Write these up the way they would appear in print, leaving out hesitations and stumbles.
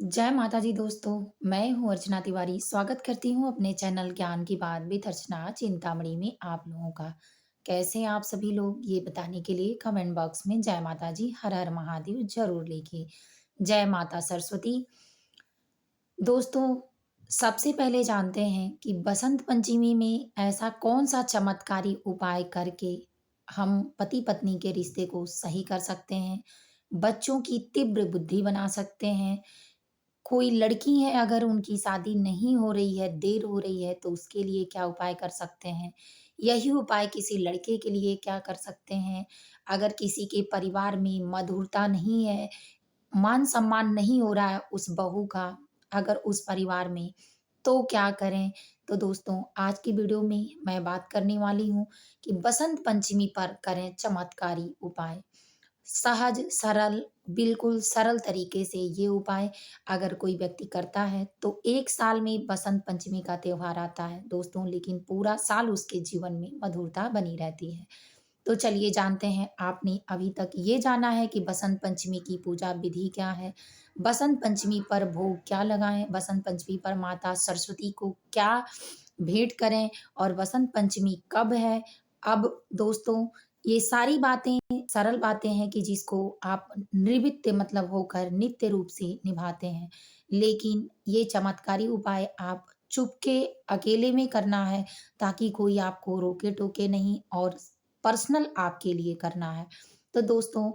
जय माता दी दोस्तों। मैं हूँ अर्चना तिवारी। स्वागत करती हूँ अपने चैनल ज्ञान की बात विद अर्चना चिंतामणि में आप लोगों का। कैसे हैं आप सभी लोग, ये बताने के लिए कमेंट बॉक्स में जय माता जी हर हर महादेव जरूर लिखिए। जय माता सरस्वती। दोस्तों, सबसे पहले जानते हैं कि बसंत पंचमी में ऐसा कौन सा चमत्कारी उपाय करके हम पति पत्नी के रिश्ते को सही कर सकते हैं, बच्चों की तीव्र बुद्धि बना सकते हैं। कोई लड़की है, अगर उनकी शादी नहीं हो रही है, देर हो रही है, तो उसके लिए क्या उपाय कर सकते हैं? यही उपाय किसी लड़के के लिए क्या कर सकते हैं? अगर किसी के परिवार में मधुरता नहीं है, मान-सम्मान नहीं हो रहा है उस बहू का, अगर उस परिवार में, तो क्या करें? तो दोस्तों, आज की वीडियो में मैं बात करने वाली हूँ कि बसंत पंचमी पर करें चमत्कारी उपाय। सहज, सरल, बिल्कुल सरल तरीके से ये उपाय अगर कोई व्यक्ति करता है, तो 1 साल में बसंत पंचमी का त्योहार आता है दोस्तों, लेकिन पूरा साल उसके जीवन में मधुरता बनी रहती है। तो चलिए जानते हैं, आपने अभी तक ये जाना है कि बसंत पंचमी की पूजा विधि क्या है? बसंत पंचमी पर भोग क्या लगाएँ? बसंत पंचमी पर माता सरस्वती को क्या भेंट करें और बसंत पंचमी कब है? अब दोस्तों, ये सारी बातें सरल बातें हैं कि जिसको आप निर्वित्त मतलब होकर नित्य रूप से निभाते हैं। लेकिन ये चमत्कारी उपाय आप चुपके अकेले में करना है, ताकि कोई आपको रोके-टोके नहीं, और पर्सनल आपके लिए करना है। तो दोस्तों,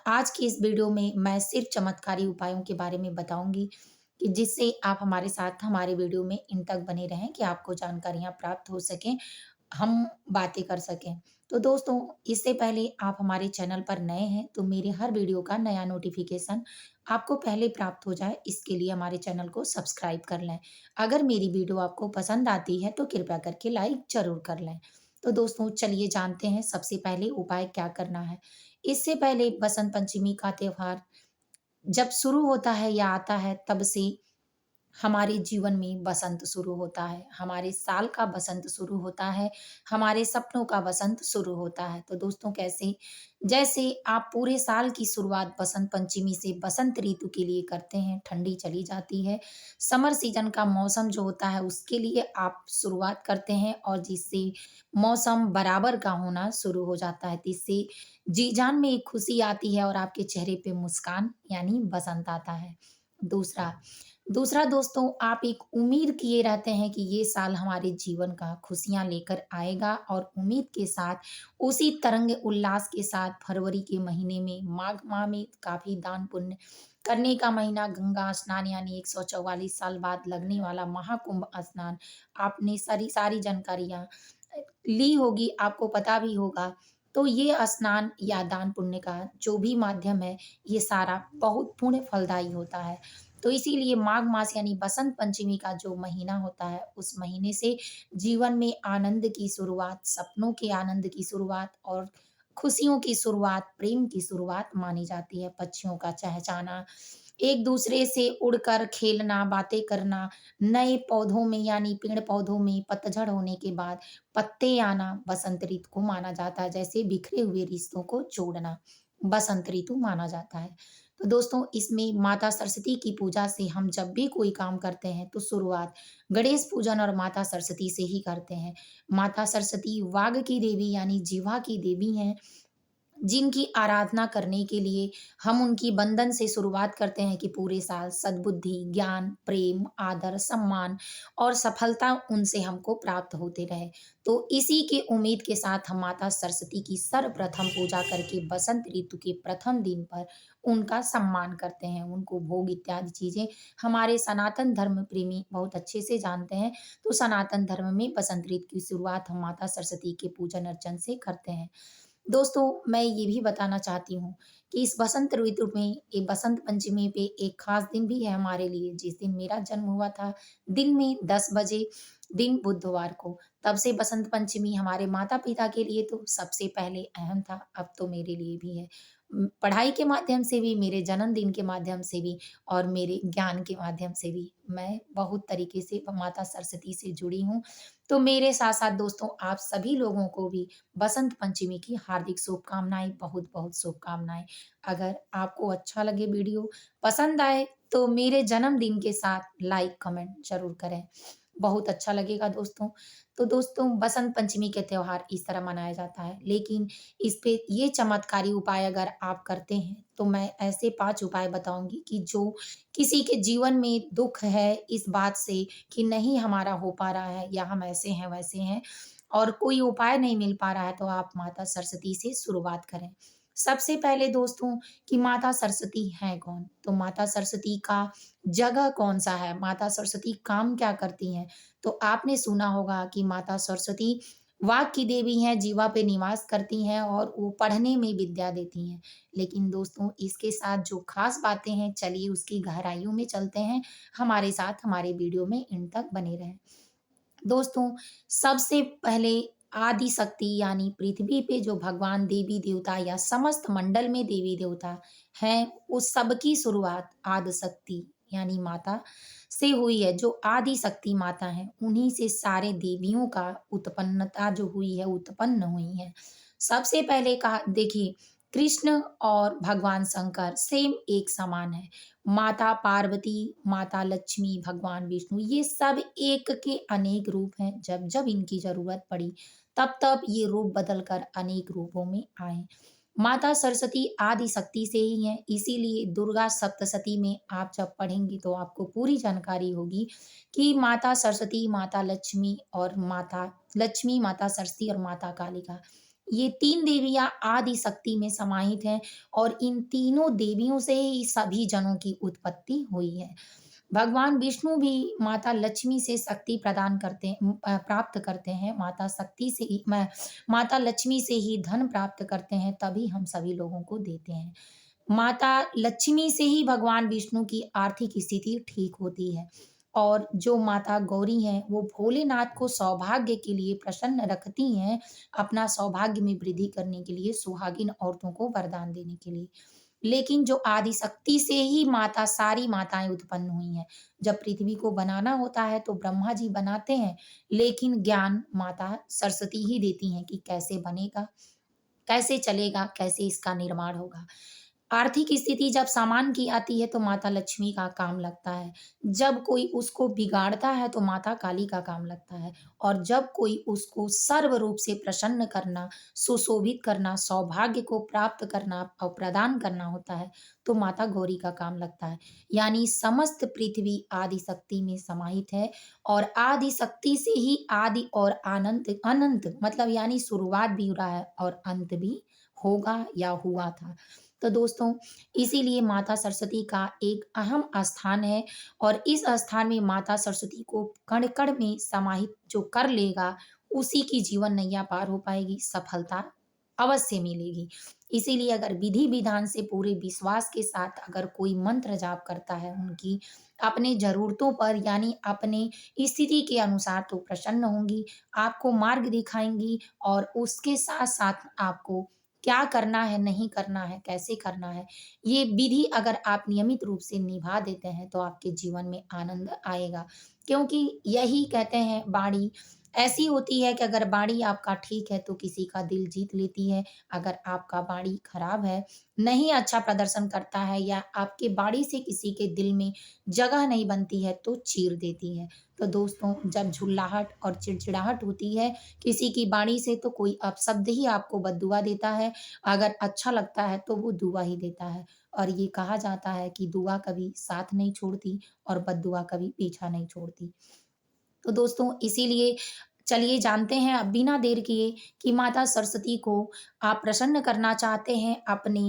आज की इस वीडियो में मैं सिर्फ़ चमत्कारी उपायों के बारे में बताऊँगी कि जिससे आप हमारे साथ हमारे वीडियो में इन तक बने रहें कि आपको जानकारियाँ प्राप्त हो सकें, हम बातें कर सकें। तो दोस्तों, इससे पहले आप हमारे चैनल पर नए हैं, तो मेरे हर वीडियो का नया नोटिफ़िकेशन आपको पहले प्राप्त हो जाए, इसके लिए हमारे चैनल को सब्सक्राइब कर लें। अगर मेरी वीडियो आपको पसंद आती है, तो कृपया करके लाइक ज़रूर कर लें। तो दोस्तों, चलिए जानते हैं सबसे पहले उपाय क्या करना है। इससे पहले बसंत पंचमी का त्योहार जब शुरू होता है या आता है, तब से हमारे जीवन में बसंत शुरू होता है, हमारे साल का बसंत शुरू होता है, हमारे सपनों का बसंत शुरू होता है। तो दोस्तों, कैसे? जैसे आप पूरे साल की शुरुआत बसंत पंचमी से बसंत ऋतु के लिए करते हैं, ठंडी चली जाती है, समर सीज़न का मौसम जो होता है उसके लिए आप शुरुआत करते हैं, और जिससे मौसम बराबर का होना शुरू हो जाता है, तो इससे जी-जान में एक खुशी आती है और आपके चेहरे पे मुस्कान यानी बसंत आता है। दूसरा दूसरा दोस्तों, आप एक उम्मीद किए रहते हैं कि ये साल हमारे जीवन का खुशियाँ लेकर आएगा, और उम्मीद के साथ उसी तरंग उल्लास के साथ फरवरी के महीने में माघ माह में काफ़ी दान पुण्य करने का महीना, गंगा स्नान यानी 144 साल बाद लगने वाला महाकुंभ स्नान, आपने सारी सारी जानकारियाँ ली होगी, आपको पता भी होगा। तो ये स्नान या दान पुण्य का जो भी माध्यम है, ये सारा बहुत पुण्य फलदायी होता है। तो इसीलिए माघ मास यानी बसंत पंचमी का जो महीना होता है, उस महीने से जीवन में आनंद की शुरुआत, सपनों के आनंद की शुरुआत और खुशियों की शुरुआत, प्रेम की शुरुआत मानी जाती है। पक्षियों का चहचहाना, एक-दूसरे से उड़कर खेलना, बातें करना, नए पौधों में यानी पेड़-पौधों में पतझड़ होने के बाद पत्ते आना, बसंत ऋतु को माना जाता है। जैसे बिखरे हुए रिश्तों को जोड़ना, बसंत ऋतु माना जाता है। तो दोस्तों, इसमें माता सरस्वती की पूजा से हम जब भी कोई काम करते हैं, तो शुरुआत गणेश पूजन और माता सरस्वती से ही करते हैं। माता सरस्वती वाग की देवी यानी जीवा की देवी हैं, जिनकी आराधना करने के लिए हम उनकी वंदन से शुरुआत करते हैं कि पूरे साल सद्बुद्धि, ज्ञान, प्रेम, आदर, सम्मान और सफलता उनसे हमको प्राप्त होते रहे। तो इसी के उम्मीद के साथ हम माता सरस्वती की सर्वप्रथम पूजा करके बसंत ऋतु के प्रथम दिन पर उनका सम्मान करते हैं, उनको भोग इत्यादि चीज़ें हमारे सनातन धर्म प्रेमी बहुत अच्छे से जानते हैं। तो सनातन धर्म में बसंत ऋतु की शुरुआत हम माता सरस्वती के पूजन अर्चन से करते हैं। दोस्तों, मैं ये भी बताना चाहती हूँ कि इस बसंत ऋतु में एक बसंत पंचमी पे एक ख़ास दिन भी है हमारे लिए, जिस दिन मेरा जन्म हुआ था, दिन में 10 बजे, दिन बुधवार को। तब से बसंत पंचमी हमारे माता-पिता के लिए तो सबसे पहले अहम था, अब तो मेरे लिए भी है। पढ़ाई के माध्यम से भी, मेरे जन्मदिन के माध्यम से भी और मेरे ज्ञान के माध्यम से भी मैं बहुत तरीके से माता सरस्वती से जुड़ी हूँ। तो मेरे साथ-साथ दोस्तों आप सभी लोगों को भी बसंत पंचमी की हार्दिक शुभकामनाएँ, बहुत-बहुत शुभकामनाएँ। अगर आपको अच्छा लगे वीडियो, पसंद आए तो मेरे जन्मदिन के साथ लाइक, कमेंट ज़रूर करें। बहुत अच्छा लगेगा दोस्तों। तो दोस्तों बसंत पंचमी के त्योहार इस तरह मनाया जाता है, लेकिन इस पे ये चमत्कारी उपाय अगर आप करते हैं, तो मैं ऐसे 5 उपाय बताऊँगी कि जो किसी के जीवन में दुःख है इस बात से कि नहीं हमारा हो पा रहा है या हम ऐसे हैं, वैसे हैं और कोई उपाय नहीं मिल पा रहा है, तो आप माता सरस्वती से शुरुआत करें। सबसे पहले दोस्तों कि माता सरस्वती हैं कौन? तो माता सरस्वती का जगह कौन-सा है? माता सरस्वती काम क्या करती हैं? तो आपने सुना होगा कि माता सरस्वती वाक की देवी हैं, जीवा पे निवास करती हैं और वो पढ़ने में विद्या देती हैं। लेकिन दोस्तों इसके साथ जो ख़ास बातें हैं, चलिए उसकी गहराइयों में चलते हैं। हमारे साथ हमारे वीडियो में एंड तक बने रहें। दोस्तों, सबसे पहले आदि शक्ति यानी पृथ्वी पे जो भगवान देवी-देवता या समस्त मंडल में देवी-देवता हैं, उस सबकी शुरुआत आदि शक्ति यानी माता से हुई है। जो आदि शक्ति माता हैं, उन्हीं से सारे देवियों का उत्पन्नता जो हुई है, उत्पन्न हुई हैं। सबसे पहले कहा देखिए, कृष्ण और भगवान शंकर सेम एक समान है। माता पार्वती, माता लक्ष्मी, भगवान विष्णु ये सब एक के अनेक रूप हैं। जब-जब इनकी ज़रूरत पड़ी, तब-तब ये रूप बदल कर अनेक रूपों में आए। माता सरस्वती आदि शक्ति से ही हैं, इसीलिए दुर्गा सप्तशती में आप जब पढ़ेंगी तो आपको पूरी जानकारी होगी कि माता सरस्वती, माता लक्ष्मी और माता लक्ष्मी, माता सरस्वती और माता कालिका ये 3 देवियाँ आदि शक्ति में समाहित हैं और इन तीनों देवियों से ही सभी जनों की उत्पत्ति हुई है। भगवान विष्णु भी माता लक्ष्मी से शक्ति प्रदान प्राप्त करते हैं। माता शक्ति से ही म माता लक्ष्मी से ही धन प्राप्त करते हैं, तभी हम सभी लोगों को देते हैं। माता लक्ष्मी से ही भगवान विष्णु की आर्थिक स्थिति ठीक होती है और जो माता गौरी हैं, वो भोलेनाथ को सौभाग्य के लिए प्रसन्न रखती हैं, अपना सौभाग्य में वृद्धि करने के लिए, सुहागिन औरतों को वरदान देने के लिए। लेकिन जो आदिशक्ति से ही माता सारी माताएँ उत्पन्न हुई हैं। जब पृथ्वी को बनाना होता है तो ब्रह्मा जी बनाते हैं, लेकिन ज्ञान माता सरस्वती ही देती हैं कि कैसे बनेगा, कैसे चलेगा, कैसे इसका निर्माण होगा। आर्थिक स्थिति जब सामान की आती है तो माता लक्ष्मी का काम लगता है। जब कोई उसको बिगाड़ता है तो माता काली का काम लगता है और जब कोई उसको सर्व रूप से प्रसन्न करना, सुशोभित करना, सौभाग्य को प्राप्त करना और प्रदान करना होता है, तो माता गौरी का काम लगता है। यानी समस्त पृथ्वी आदि शक्ति में समाहित है और आदि शक्ति से ही आदि और अनंत मतलब यानी शुरुआत भी हो रहा है और अंत भी होगा या हुआ था। तो दोस्तों इसीलिए माता सरस्वती का एक अहम स्थान है और इस स्थान में माता सरस्वती को कण-कण में समाहित जो कर लेगा, उसी की जीवन नैया पार हो पाएगी, सफलता अवश्य मिलेगी। इसीलिए अगर विधि-विधान से पूरे विश्वास के साथ अगर कोई मंत्र जाप करता है उनकी, अपने ज़रूरतों पर यानी अपने स्थिति के अनुसार तो प्रसन्न होंगी, आपको मार्ग दिखाएँगी और उसके साथ-साथ आपको क्या करना है, नहीं करना है, कैसे करना है, ये विधि अगर आप नियमित रूप से निभा देते हैं, तो आपके जीवन में आनंद आएगा। क्योंकि यही कहते हैं वाणी ऐसी होती है कि अगर वाणी आपका ठीक है, तो किसी का दिल जीत लेती है। अगर आपका वाणी खराब है, नहीं अच्छा प्रदर्शन करता है या आपके वाणी से किसी के दिल में जगह नहीं बनती है, तो चीर देती है। तो दोस्तों, जब झुल्लाहट और चिड़चिड़ाहट होती है किसी की वाणी से, तो कोई अपशब्द ही आपको बददुआ देता है। अगर अच्छा लगता है तो वो दुआ ही देता है और ये कहा जाता है कि दुआ कभी साथ नहीं छोड़ती और बददुआ कभी पीछा नहीं छोड़ती। तो दोस्तों इसीलिए चलिए जानते हैं अब बिना देर किए कि माता सरस्वती को आप प्रसन्न करना चाहते हैं अपने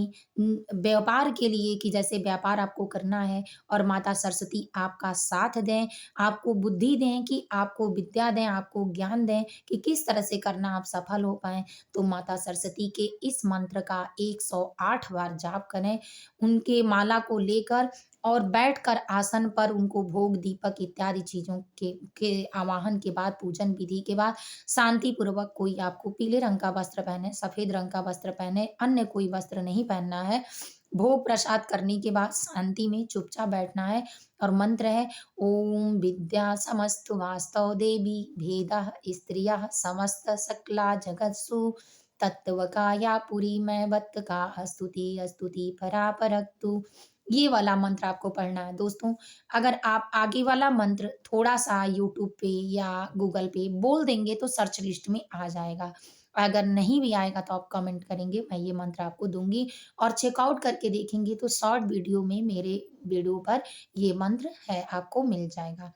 व्यापार के लिए कि जैसे व्यापार आपको करना है और माता सरस्वती आपका साथ दें, आपको बुद्धि दें कि आपको विद्या दें, आपको ज्ञान दें कि किस तरह से करना आप सफल हो पाएँ। तो माता सरस्वती के इस मंत्र का 108 बार जाप करें, उनके माला को लेकर और बैठकर आसन पर उनको भोग, दीपक इत्यादि चीज़ों के आवाहन के बाद पूजन विधि के बाद शांति पूर्वक कोई आपको पीले रंग का वस्त्र पहने, सफ़ेद रंग का वस्त्र पहने, अन्य कोई वस्त्र नहीं पहनना है। भोग प्रसाद करने के बाद शांति में चुपचाप बैठना है और मंत्र है ओम विद्या समस्तु वास्तव देवी भेदः स्त्रियः समस्त सकला जगत्सु तत्वकाया पुरी मैं वत्त का स्तुति स्तुति परा परक्तु। ये वाला मंत्र आपको पढ़ना है दोस्तों। अगर आप आगे वाला मंत्र थोड़ा-सा यूट्यूब पे या गूगल पे बोल देंगे तो सर्च लिस्ट में आ जाएगा। अगर नहीं भी आएगा तो आप कमेंट करेंगे, मैं ये मंत्र आपको दूँगी और चेकआउट करके देखेंगे तो शॉर्ट वीडियो में मेरे वीडियो पर ये मंत्र है, आपको मिल जाएगा।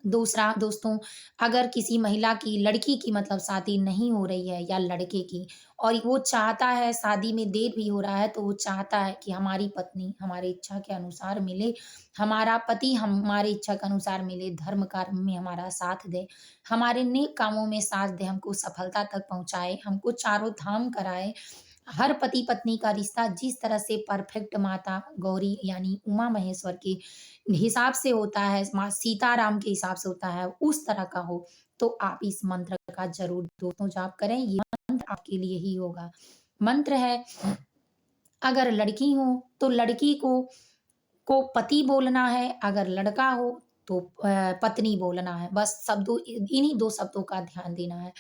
दूसरा दोस्तों, अगर किसी महिला की लड़की की मतलब शादी नहीं हो रही है या लड़के की और वो चाहता है शादी में देर भी हो रहा है तो वो चाहता है कि हमारी पत्नी हमारी इच्छा के अनुसार मिले, हमारा पति हमारी इच्छा के अनुसार मिले, धर्म कर्म में हमारा साथ दे, हमारे नेक कामों में साथ दे, हमको सफलता तक पहुँचाए, हमको चारों धाम कराए। हर पति-पत्नी का रिश्ता जिस तरह से परफेक्ट माता गौरी यानी उमा महेश्वर के हिसाब से होता है, माँ सीताराम के हिसाब से होता है, उस तरह का हो, तो आप इस मंत्र का ज़रूर दोस्तों जाप करें, ये मंत्र आपके लिए ही होगा। मंत्र है, अगर लड़की हो, तो लड़की को पति बोलना है, अगर लड़का हो तो पत्नी बोलना है। बस शब्दों इन्हीं 2 शब्दों का ध्यान देना है।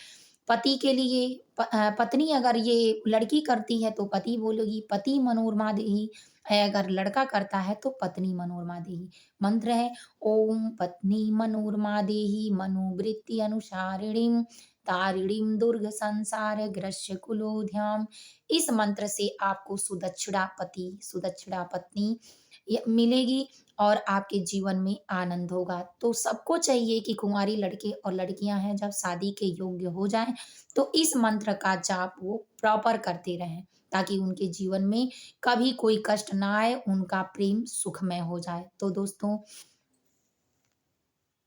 पति के लिए पत्नी अगर ये लड़की करती है तो पति बोलेगी, पति मनोरमा देहि। अगर लड़का करता है तो पत्नी मनोरमा देहि। मंत्र है ओम पत्नी मनोरमा देहि मनोवृत्ति अनुसारिणीम तारिणीम दुर्ग संसार ग्रस्य कुलोध्याम। इस मंत्र से आपको सुदक्षिणा पति, सुदक्षिणा पत्नी मिलेगी और आपके जीवन में आनंद होगा। तो सबको चाहिए कि कुंवारी लड़के और लड़कियां हैं जब शादी के योग्य हो जाएं तो इस मंत्र का जाप वो प्रॉपर करते रहें ताकि उनके जीवन में कभी कोई कष्ट ना आए, उनका प्रेम सुखमय हो जाए। तो दोस्तों